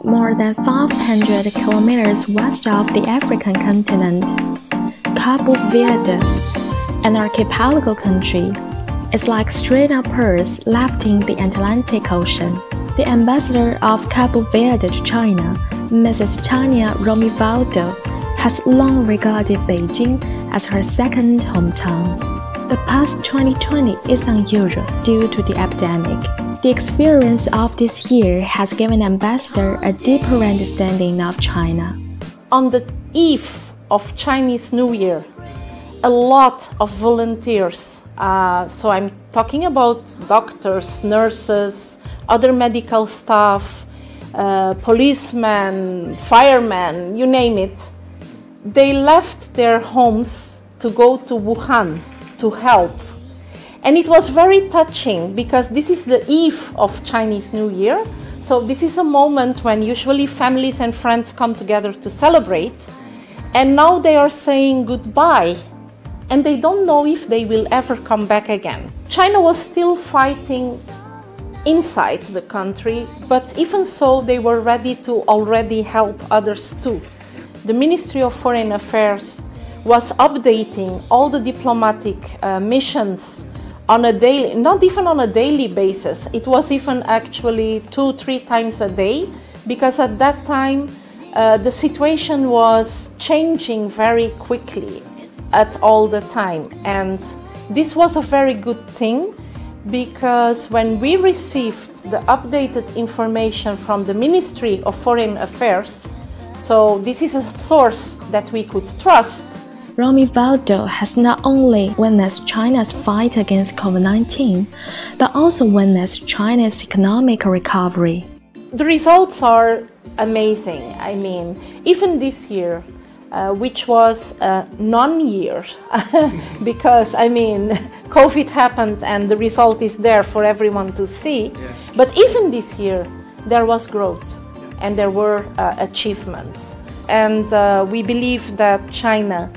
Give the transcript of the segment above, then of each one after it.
more than 500 kilometers west of the African continent, Cabo Verde, an archipelago country, is like straight-up pearls left in the Atlantic Ocean. The ambassador of Cabo Verde to China, Mrs. Tania Romualdo, has long regarded Beijing as her second hometown. The past 2020 is unusual due to the epidemic. The experience of this year has given Ambassador a deeper understanding of China. On the eve of Chinese New Year, a lot of volunteers, so I'm talking about doctors, nurses, other medical staff, policemen, firemen, you name it, they left their homes to go to Wuhan to help. And it was very touching because this is the eve of Chinese New Year. So this is a moment when usually families and friends come together to celebrate. And now they are saying goodbye. And they don't know if they will ever come back again. China was still fighting inside the country, but even so, they were ready to already help others too. The Ministry of Foreign Affairs was updating all the diplomatic missions on a daily, not even on a daily basis. It was even actually 2-3 times a day, because at that time the situation was changing very quickly at all the time. And this was a very good thing, because when we received the updated information from the Ministry of Foreign Affairs, so this is a source that we could trust. Romualdo has not only witnessed China's fight against COVID-19, but also witnessed China's economic recovery. The results are amazing. I mean, even this year, which was a non-year, because, I mean, COVID happened and the result is there for everyone to see. Yeah. But even this year, there was growth and there were achievements. And we believe that China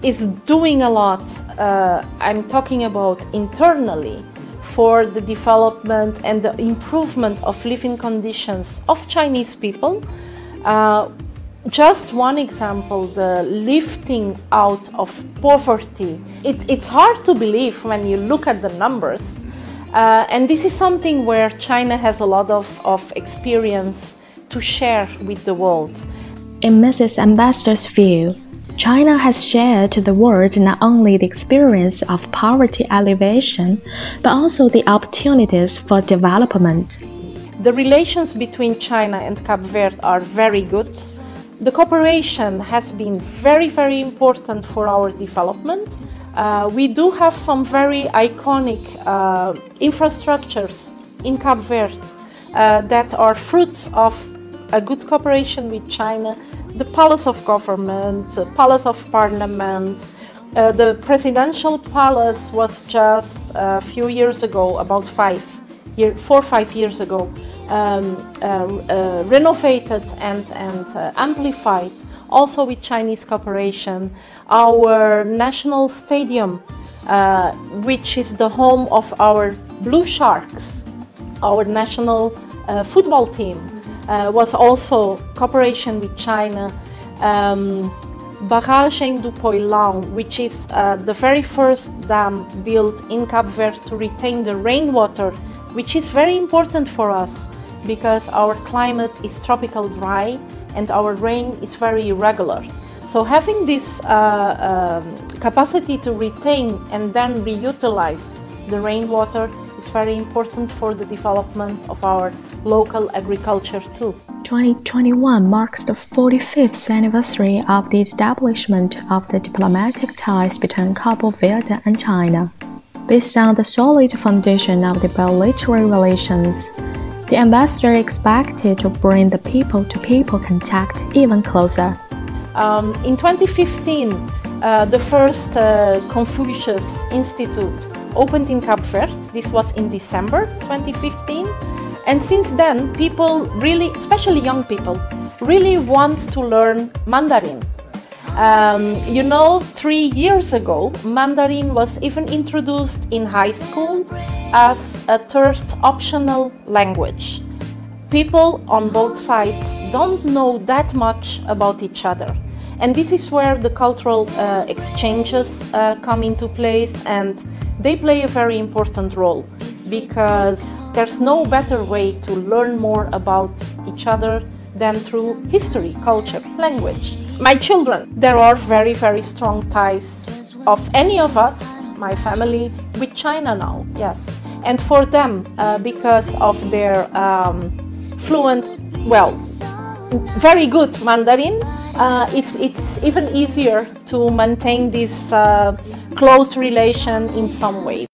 is doing a lot, I'm talking about internally, for the development and the improvement of living conditions of Chinese people. Just one example, the lifting out of poverty. It's hard to believe when you look at the numbers. And this is something where China has a lot of experience to share with the world. In Mrs. Ambassador's view, China has shared to the world not only the experience of poverty alleviation, but also the opportunities for development. The relations between China and Cape Verde are very good. The cooperation has been very, very important for our development. We do have some very iconic infrastructures in Cape Verde that are fruits of a good cooperation with China. The Palace of Government, the Palace of Parliament, the Presidential Palace was just a few years ago, about 4 or 5 years ago, renovated and amplified, also with Chinese cooperation. Our national stadium, which is the home of our Blue Sharks, our national football team, was also cooperation with China. Barragem do Poilão, which is the very first dam built in Cape Verde to retain the rainwater, which is very important for us because our climate is tropical dry and our rain is very irregular. So having this capacity to retain and then reutilize the rainwater is very important for the development of our local agriculture too. 2021 marks the 45th anniversary of the establishment of the diplomatic ties between Cabo Verde and China. Based on the solid foundation of the bilateral relations, the ambassador expected to bring the people-to-people contact even closer. In 2015, the first Confucius Institute opened in Cape Verde. This was in December 2015. And since then, people really, especially young people, really want to learn Mandarin. 3 years ago, Mandarin was even introduced in high school as a third optional language. people on both sides don't know that much about each other. And this is where the cultural exchanges come into place, and they play a very important role, because there's no better way to learn more about each other than through history, culture, language. My children, there are very, very strong ties of any of us, my family, with China now, yes. And for them, because of their fluent, well, very good Mandarin, it's even easier to maintain this close relation in some ways.